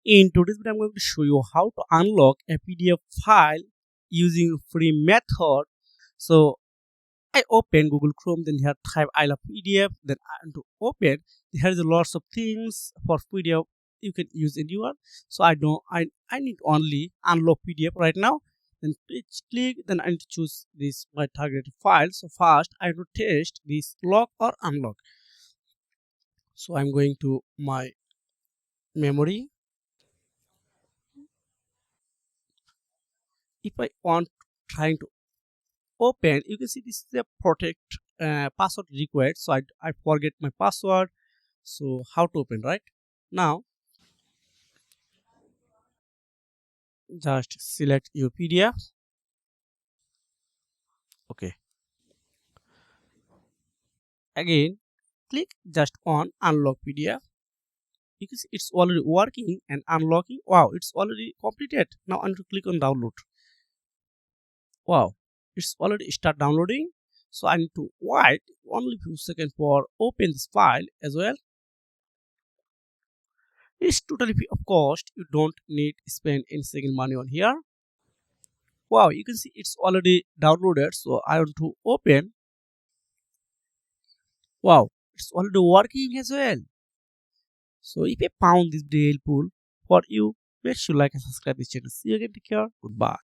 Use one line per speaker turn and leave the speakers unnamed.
In today's video, I'm going to show you how to unlock a PDF file using free method. So I open Google Chrome, then here type I love PDF, then I want to open. Here is lots of things for PDF you can use anyone. So I need only unlock PDF right now. Then click, then I need to choose this my targeted file. So first I will test this lock or unlock. So I'm going to my memory. If I want trying to open, you can see this is a protect password required, so I forget my password. So how to open, right? Now just select your PDF. Okay, again click just on unlock PDF. You can see it's already working and unlocking. Wow, it's already completed. Now I need to click on download. Wow, it's already start downloading. So I need to wait only few seconds for open this file as well. It's totally free of cost. You don't need to spend any single money on here. Wow, you can see it's already downloaded. So I want to open. Wow, it's already working as well. So if you found this video helpful for you, make sure like and subscribe this channel. See you again. Take care. Goodbye.